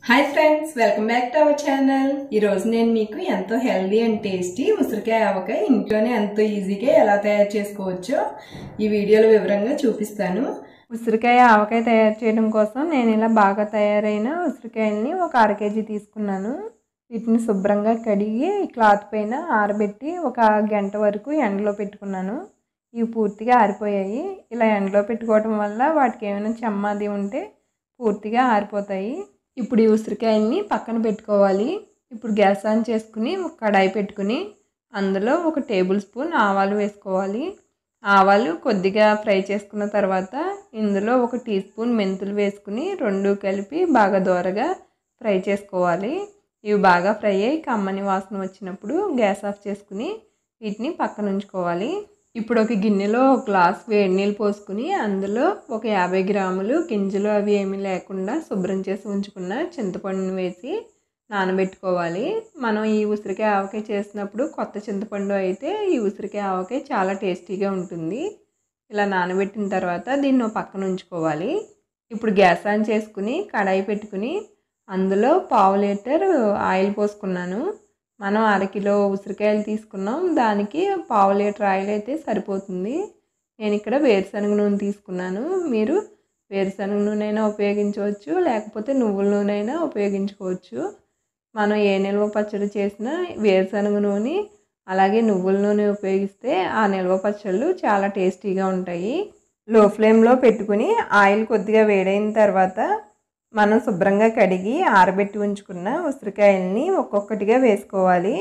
Hi friends, welcome back to our channel. ఈ రోజు నేను మీకు ఎంతో హెల్దీ అండ్ టేస్టీ ఉసిరికాయ ఆవకాయ ఇంట్లోనే ఎంతో ఈజీగా ఎలా తయారు చేసుకోవచ్చో ఈ వీడియోలో వివరంగా చూపిస్తాను. ఉసిరికాయ ఆవకాయ తయారు చేయడం కోసం నేను ఇలా బాగా తయారైన ఉసిరికాయల్ని ఒక 1/2 కేజీ తీసుకున్నాను. వీటిని శుభ్రంగా కడిగి క్లాత్ పైన ఆరబెట్టి ఒక గంట వరకు ఎండలో పెట్టుకున్నాను. ఇవి పూర్తిగా ఆరిపోయాయి. ఇలా ఎండలో పెట్టుకోవడం వల్ల వాటికి ఏమైనా చెమ్మాది ఉంటే పూర్తిగా ఆరిపోతాయి. ఇప్పుడు ఈ ఉసిరికాయల్ని పక్కన పెట్టుకోవాలి. ఇప్పుడు గ్యాస్ ఆన్ చేసుకుని ఒక కడాయి పెట్టుకుని అందులో 1 టేబుల్ స్పూన్ ఆవాలు వేసుకోవాలి. ఆవాలు కొద్దిగా ఫ్రై చేసుకున్న తర్వాత ఇందులో 1 టీ స్పూన్ మెంతులు వేసుకుని 2 కలిపి బాగా దోరగా ఫ్రై చేసుకోవాలి. ఇవి బాగా ఫ్రై అయ్యి కమ్మని వాసన వచ్చినప్పుడు గ్యాస్ ఆఫ్ చేసుకుని వీటిని పక్కన ఉంచుకోవాలి. ఇప్పుడు ఒక గిన్నెలో 1 గ్లాస్ వేడి నీళ్ళు పోసుకుని అందులో ఒక 50 గ్రాములు గింజలు అవి ఏమీ లేకుండా శుభ్రం చేసి ఉంచుకున్న చింతపండుని వేసి నానబెట్టుకోవాలి. మనం ఈ ఉసిరికాయ ఆవకాయ చేసినప్పుడు కొత్త చింతపండు అయితే ఈ ఉసిరికాయ ఆవకాయ చాలా టేస్టీగా ఉంటుంది. ఇలా నానబెట్టిన తర్వాత దీన్ని పక్కన ఉంచుకోవాలి. ఇప్పుడు గ్యాస్ ఆన్ చేసుకుని కడాయి పెట్టుకుని అందులో 1/2 లీటర్ ఆయిల్ పోసుకున్నాను. మనం 1/2 కిలో ఉసిరికాయలు తీసుకున్నాం, దానికి 1/2 లీటర్ ఆయిల్ అయితే సరిపోతుంది. నేను ఇక్కడ వేరుశనగ నూనె తీసుకున్నాను. మీరు వేరుశనగ నూనె అయినా ఉపయోగించవచ్చు, లేకపోతే నువ్వుల నూనె అయినా ఉపయోగించుకోవచ్చు. మనం ఏ నిల్వ పచ్చడి చేసినా వేరుశనగ నూనె అలాగే నువ్వుల నూనె ఉపయోగిస్తే ఆ నిల్వ పచ్చళ్ళు చాలా టేస్టీగా ఉంటాయి. లో ఫ్లేమ్లో పెట్టుకుని ఆయిల్ కొద్దిగా వేడైన తర్వాత మనం శుభ్రంగా కడిగి ఆరబెట్టి ఉంచుకున్న ఉసిరికాయల్ని ఒక్కొక్కటిగా వేసుకోవాలి.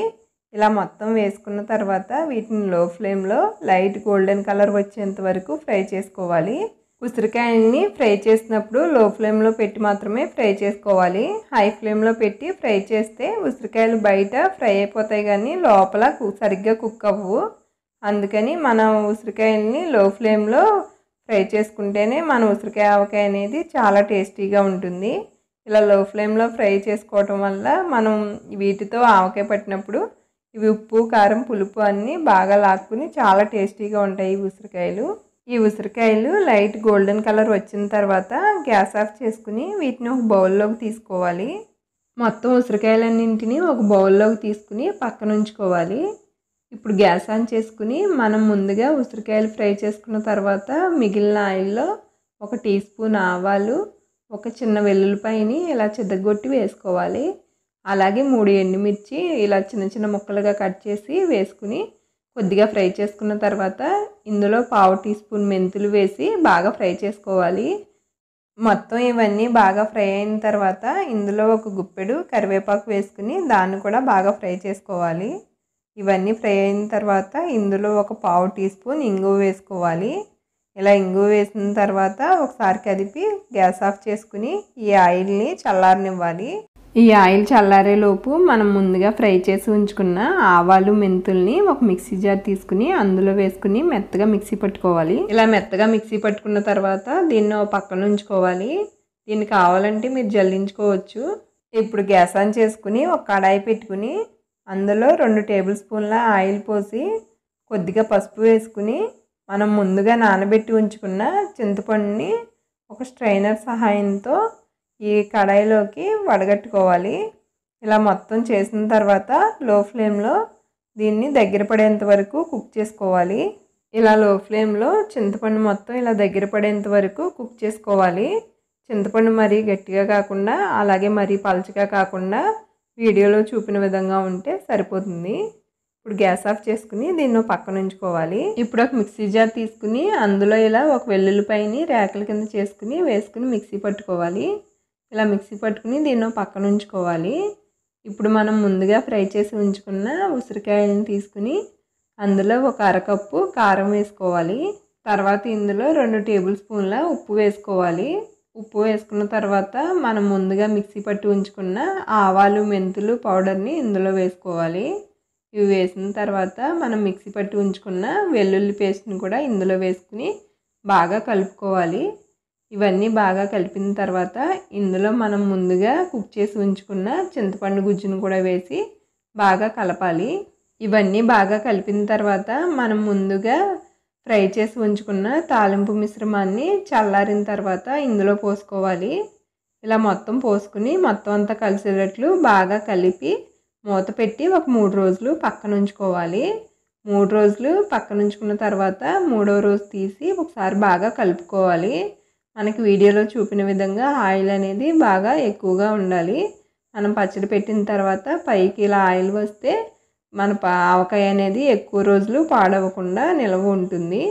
ఇలా మొత్తం వేసుకున్న తర్వాత వీటిని లో ఫ్లేమ్లో లైట్ గోల్డెన్ కలర్ వచ్చేంత వరకు ఫ్రై చేసుకోవాలి. ఉసిరికాయల్ని ఫ్రై చేసినప్పుడు లో ఫ్లేమ్లో పెట్టి మాత్రమే ఫ్రై చేసుకోవాలి. హై ఫ్లేమ్లో పెట్టి ఫ్రై చేస్తే ఉసిరికాయలు బయట ఫ్రై అయిపోతాయి కానీ లోపల సరిగ్గా కుక్ అవ్వవు. అందుకని మనం ఉసిరికాయల్ని లో ఫ్లేమ్లో ఫ్రై చేసుకుంటేనే మన ఉసిరికాయ ఆవకాయ అనేది చాలా టేస్టీగా ఉంటుంది. ఇలా లో ఫ్లేమ్లో ఫ్రై చేసుకోవటం వల్ల మనం వీటితో ఆవకాయ పట్టినప్పుడు ఇవి ఉప్పు కారం పులుపు అన్నీ బాగా లాక్కుని చాలా టేస్టీగా ఉంటాయి ఉసిరికాయలు. ఈ ఉసిరికాయలు లైట్ గోల్డెన్ కలర్ వచ్చిన తర్వాత గ్యాస్ ఆఫ్ చేసుకుని వీటిని ఒక బౌల్లోకి తీసుకోవాలి. మొత్తం ఉసిరికాయలన్నింటినీ ఒక బౌల్లోకి తీసుకుని పక్కన ఉంచుకోవాలి. ఇప్పుడు గ్యాస్ ఆన్ చేసుకుని మనం ముందుగా ఉసిరికాయలు ఫ్రై చేసుకున్న తర్వాత మిగిలిన ఆయిల్లో 1 టీ స్పూన్ ఆవాలు, 1 చిన్న వెల్లుల్లిపాయని ఇలా చితగొట్టి వేసుకోవాలి. అలాగే 3 ఎండుమిర్చి ఇలా చిన్న చిన్న ముక్కలుగా కట్ చేసి వేసుకుని కొద్దిగా ఫ్రై చేసుకున్న తర్వాత ఇందులో 1/2 టీ స్పూన్ మెంతులు వేసి బాగా ఫ్రై చేసుకోవాలి. మొత్తం ఇవన్నీ బాగా ఫ్రై అయిన తర్వాత ఇందులో 1 గుప్పెడు కరివేపాకు వేసుకుని దాన్ని కూడా బాగా ఫ్రై చేసుకోవాలి. ఇవన్నీ ఫ్రై అయిన తర్వాత ఇందులో 1/4 టీ స్పూన్ ఇంగువ వేసుకోవాలి. ఇలా ఇంగువ వేసిన తర్వాత ఒకసారి కదిపి గ్యాస్ ఆఫ్ చేసుకుని ఈ ఆయిల్ని చల్లారనివ్వాలి. ఈ ఆయిల్ చల్లారేలోపు మనం ముందుగా ఫ్రై చేసి ఉంచుకున్న ఆవాలు మెంతుల్ని ఒక మిక్సీ జార్ తీసుకుని అందులో వేసుకుని మెత్తగా మిక్సీ పట్టుకోవాలి. ఇలా మెత్తగా మిక్సీ పట్టుకున్న తర్వాత దీన్ని పక్కన ఉంచుకోవాలి. దీన్ని కావాలంటే మీరు జల్లించుకోవచ్చు. ఇప్పుడు గ్యాస్ ఆన్ చేసుకుని ఒక కడాయి పెట్టుకుని అందులో 2 టేబుల్ స్పూన్ల ఆయిల్ పోసి కొద్దిగా పసుపు వేసుకుని మనం ముందుగా నానబెట్టి ఉంచుకున్న చింతపండుని ఒక స్ట్రైనర్ సహాయంతో ఈ కడాయిలోకి వడగట్టుకోవాలి. ఇలా మొత్తం చేసిన తర్వాత లో ఫ్లేమ్లో దీన్ని దగ్గర పడేంత వరకు కుక్ చేసుకోవాలి. ఇలా లో ఫ్లేమ్లో చింతపండు మొత్తం ఇలా దగ్గర పడేంత వరకు కుక్ చేసుకోవాలి. చింతపండు మరీ గట్టిగా కాకుండా అలాగే మరీ పలచగా కాకుండా వీడియోలో చూపిన విధంగా ఉంటే సరిపోతుంది. ఇప్పుడు గ్యాస్ ఆఫ్ చేసుకుని దీన్ని పక్కన ఉంచుకోవాలి. ఇప్పుడు ఒక మిక్సీ జార్ తీసుకుని అందులో ఇలా 1 వెల్లుల్లిపాయని రేకల కింద చేసుకుని వేసుకుని మిక్సీ పట్టుకోవాలి. ఇలా మిక్సీ పట్టుకుని దీన్ని పక్కన ఉంచుకోవాలి. ఇప్పుడు మనం ముందుగా ఫ్రై చేసి ఉంచుకున్న ఉసిరికాయలను తీసుకుని అందులో 1 అరకప్పు కారం వేసుకోవాలి. తర్వాత ఇందులో 2 టేబుల్ స్పూన్ల ఉప్పు వేసుకోవాలి. ఉప్పు వేసుకున్న తర్వాత మనం ముందుగా మిక్సీ పట్టి ఉంచుకున్న ఆవాలు మెంతులు పౌడర్ని ఇందులో వేసుకోవాలి. ఇవి వేసిన తర్వాత మనం మిక్సీ పట్టి ఉంచుకున్న వెల్లుల్లి పేస్ట్ని కూడా ఇందులో వేసుకుని బాగా కలుపుకోవాలి. ఇవన్నీ బాగా కలిపిన తర్వాత ఇందులో మనం ముందుగా కుక్ చేసి ఉంచుకున్న చింతపండు గుజ్జును కూడా వేసి బాగా కలపాలి. ఇవన్నీ బాగా కలిపిన తర్వాత మనం ముందుగా ఫ్రై చేసి ఉంచుకున్న తాలింపు మిశ్రమాన్ని చల్లారిన తర్వాత ఇందులో పోసుకోవాలి. ఇలా మొత్తం పోసుకుని మొత్తం అంతా కలిసేటట్లు బాగా కలిపి మూత పెట్టి ఒక 3 రోజులు పక్కన ఉంచుకోవాలి. 3 రోజులు పక్కన ఉంచుకున్న తర్వాత 3వ రోజు తీసి ఒకసారి బాగా కలుపుకోవాలి. మనకి వీడియోలో చూపిన విధంగా ఆయిల్ అనేది బాగా ఎక్కువగా ఉండాలి. మనం పచ్చడి పెట్టిన తర్వాత పైకి ఇలా ఆయిల్ వస్తే మన ఆవకాయ అనేది ఎక్కువ రోజులు పాడవకుండా నిల్వ ఉంటుంది.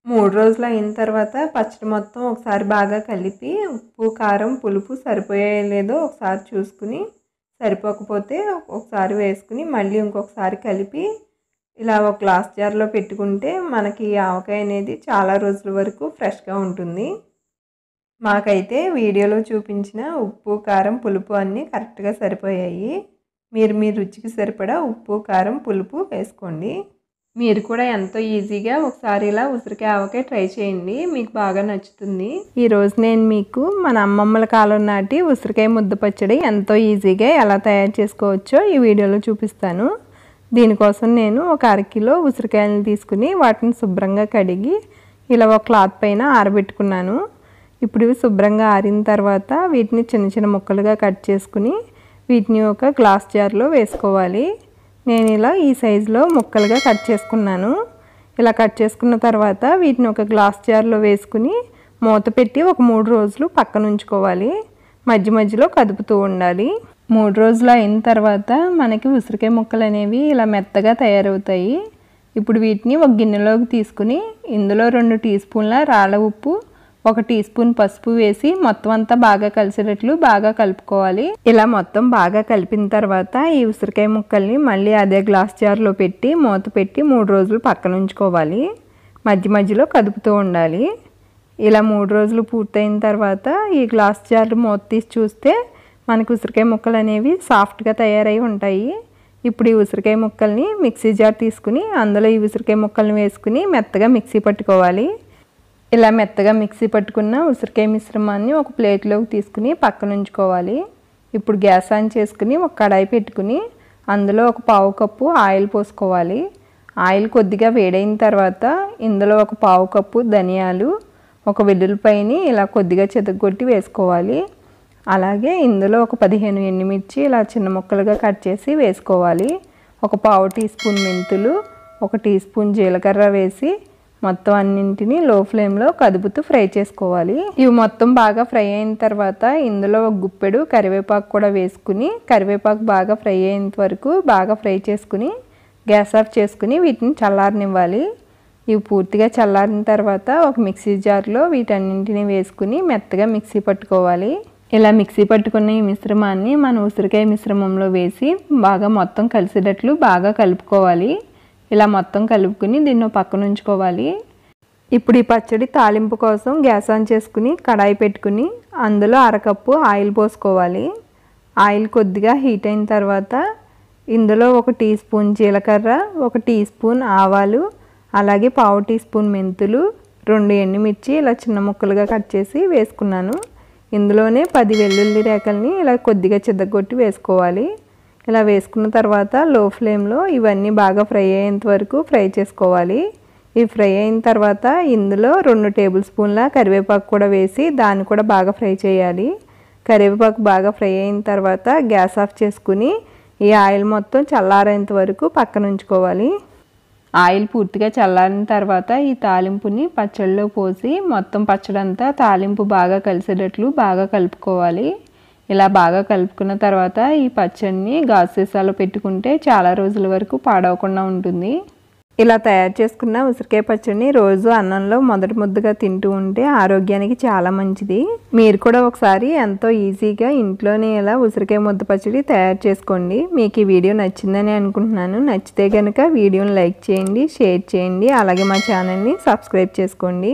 3 రోజులు అయిన తర్వాత పచ్చడి మొత్తం ఒకసారి బాగా కలిపి ఉప్పు, కారం, పులుపు సరిపోయాయో లేదో ఒకసారి చూసుకుని, సరిపోకపోతే ఒకసారి వేసుకుని మళ్ళీ ఇంకొకసారి కలిపి ఇలా ఒక గ్లాస్ జార్లో పెట్టుకుంటే మనకి ఆవకాయ అనేది చాలా రోజుల వరకు ఫ్రెష్గా ఉంటుంది. మాకైతే వీడియోలో చూపించిన ఉప్పు, కారం, పులుపు అన్నీ కరెక్ట్గా సరిపోయాయి. మీరు మీ రుచికి సరిపడా ఉప్పు, కారం, పులుపు వేసుకోండి. మీరు కూడా ఎంతో ఈజీగా ఒకసారి ఇలా ఉసిరికాయ ఆవకాయ ట్రై చేయండి, మీకు బాగా నచ్చుతుంది. ఈరోజు నేను మీకు మన అమ్మమ్మల కాలం నాటి ఉసిరికాయ ముద్ద పచ్చడి ఎంతో ఈజీగా ఎలా తయారు చేసుకోవచ్చో ఈ వీడియోలో చూపిస్తాను. దీనికోసం నేను ఒక 1/2 కిలో ఉసిరికాయలను తీసుకుని వాటిని శుభ్రంగా కడిగి ఇలా ఒక క్లాత్ పైన ఆరబెట్టుకున్నాను. ఇప్పుడు ఇవి శుభ్రంగా ఆరిన తర్వాత వీటిని చిన్న చిన్న ముక్కలుగా కట్ చేసుకుని వీటిని ఒక గ్లాస్ జార్లో వేసుకోవాలి. నేను ఇలా ఈ సైజులో ముక్కలుగా కట్ చేసుకున్నాను. ఇలా కట్ చేసుకున్న తర్వాత వీటిని ఒక గ్లాస్ జార్లో వేసుకుని మూత పెట్టి ఒక 3 రోజులు పక్కన ఉంచుకోవాలి. మధ్య మధ్యలో కదుపుతూ ఉండాలి. 3 రోజులు అయిన తర్వాత మనకి ఉసిరికాయ ముక్కలు అనేవి ఇలా మెత్తగా తయారవుతాయి. ఇప్పుడు వీటిని ఒక గిన్నెలోకి తీసుకుని ఇందులో 2 టీ స్పూన్ల రాళ్ళ ఉప్పు, 1 టీ స్పూన్ పసుపు వేసి మొత్తం అంతా బాగా కలిసేటట్లు బాగా కలుపుకోవాలి. ఇలా మొత్తం బాగా కలిపిన తర్వాత ఈ ఉసిరికాయ ముక్కల్ని మళ్ళీ అదే గ్లాస్ జార్లో పెట్టి మూత పెట్టి 3 రోజులు పక్కన ఉంచుకోవాలి. మధ్య మధ్యలో కదుపుతూ ఉండాలి. ఇలా 3 రోజులు పూర్తయిన తర్వాత ఈ గ్లాస్ జార్ మూత తీసి చూస్తే మనకు ఉసిరికాయ ముక్కలు అనేవి సాఫ్ట్గా తయారై ఉంటాయి. ఇప్పుడు ఈ ఉసిరికాయ ముక్కల్ని మిక్సీ జార్ తీసుకుని అందులో ఈ ఉసిరికాయ ముక్కల్ని వేసుకుని మెత్తగా మిక్సీ పట్టుకోవాలి. ఇలా మెత్తగా మిక్సీ పట్టుకున్న ఉసిరికాయ మిశ్రమాన్ని ఒక ప్లేట్లోకి తీసుకుని పక్కన ఉంచుకోవాలి. ఇప్పుడు గ్యాస్ ఆన్ చేసుకుని ఒక కడాయి పెట్టుకుని అందులో ఒక 1/4 కప్పు ఆయిల్ పోసుకోవాలి. ఆయిల్ కొద్దిగా వేడైన తర్వాత ఇందులో ఒక 1/4 కప్పు ధనియాలు, ఒక వెల్లుల్లిపాయని ఇలా కొద్దిగా చితగొట్టి వేసుకోవాలి. అలాగే ఇందులో ఒక 15 ఎండుమిర్చి ఇలా చిన్న ముక్కలుగా కట్ చేసి వేసుకోవాలి. ఒక 1/4 టీ స్పూన్ మెంతులు, 1 టీ స్పూన్ జీలకర్ర వేసి మొత్తం అన్నింటినీ లో ఫ్లేమ్లో కదుపుతూ ఫ్రై చేసుకోవాలి. ఇవి మొత్తం బాగా ఫ్రై అయిన తర్వాత ఇందులో ఒక గుప్పెడు కరివేపాకు కూడా వేసుకుని కరివేపాకు బాగా ఫ్రై అయ్యేంత వరకు బాగా ఫ్రై చేసుకుని గ్యాస్ ఆఫ్ చేసుకుని వీటిని చల్లారనివ్వాలి. ఇవి పూర్తిగా చల్లారిన తర్వాత ఒక మిక్సీ జార్లో వీటన్నింటినీ వేసుకుని మెత్తగా మిక్సీ పట్టుకోవాలి. ఇలా మిక్సీ పట్టుకున్న ఈ మిశ్రమాన్ని మన ఉసిరికాయ మిశ్రమంలో వేసి బాగా మొత్తం కలిసేటట్లు బాగా కలుపుకోవాలి. ఇలా మొత్తం కలుపుకుని దీన్ని పక్కన ఉంచుకోవాలి. ఇప్పుడు ఈ పచ్చడి తాలింపు కోసం గ్యాస్ ఆన్ చేసుకుని కడాయి పెట్టుకుని అందులో 1/2 కప్పు ఆయిల్ పోసుకోవాలి. ఆయిల్ కొద్దిగా హీట్ అయిన తర్వాత ఇందులో 1 టీ స్పూన్ జీలకర్ర, 1 టీ స్పూన్ ఆవాలు, అలాగే 1/4 టీ స్పూన్ మెంతులు, 2 ఎండుమిర్చి ఇలా చిన్న ముక్కలుగా కట్ చేసి వేసుకున్నాను. ఇందులోనే 10 వెల్లుల్లి రేకల్ని ఇలా కొద్దిగా చితగొట్టి వేసుకోవాలి. ఇలా వేసుకున్న తర్వాత లో ఫ్లేమ్లో ఇవన్నీ బాగా ఫ్రై అయ్యేంత వరకు ఫ్రై చేసుకోవాలి. ఇవి ఫ్రై అయిన తర్వాత ఇందులో 2 టేబుల్ స్పూన్ల కరివేపాకు కూడా వేసి దాన్ని కూడా బాగా ఫ్రై చేయాలి. కరివేపాకు బాగా ఫ్రై అయిన తర్వాత గ్యాస్ ఆఫ్ చేసుకుని ఈ ఆయిల్ మొత్తం చల్లారేంత వరకు పక్కన ఉంచుకోవాలి. ఆయిల్ పూర్తిగా చల్లారిన తర్వాత ఈ తాలింపుని పచ్చడిలో పోసి మొత్తం పచ్చడంతా తాలింపు బాగా కలిసేటట్లు బాగా కలుపుకోవాలి. ఇలా బాగా కలుపుకున్న తర్వాత ఈ పచ్చడిని గాజు సీసాలో పెట్టుకుంటే చాలా రోజుల వరకు పాడవకుండా ఉంటుంది. ఇలా తయారు చేసుకున్న ఉసిరికాయ పచ్చడిని రోజు అన్నంలో మొదటి ముద్దగా తింటూ ఉంటే ఆరోగ్యానికి చాలా మంచిది. మీరు కూడా ఒకసారి ఎంతో ఈజీగా ఇంట్లోనే ఇలా ఉసిరికాయ ముద్ద పచ్చడి తయారు చేసుకోండి. మీకు ఈ వీడియో నచ్చిందని అనుకుంటున్నాను. నచ్చితే కనుక వీడియోని లైక్ చేయండి, షేర్ చేయండి, అలాగే మా ఛానల్ని సబ్స్క్రైబ్ చేసుకోండి.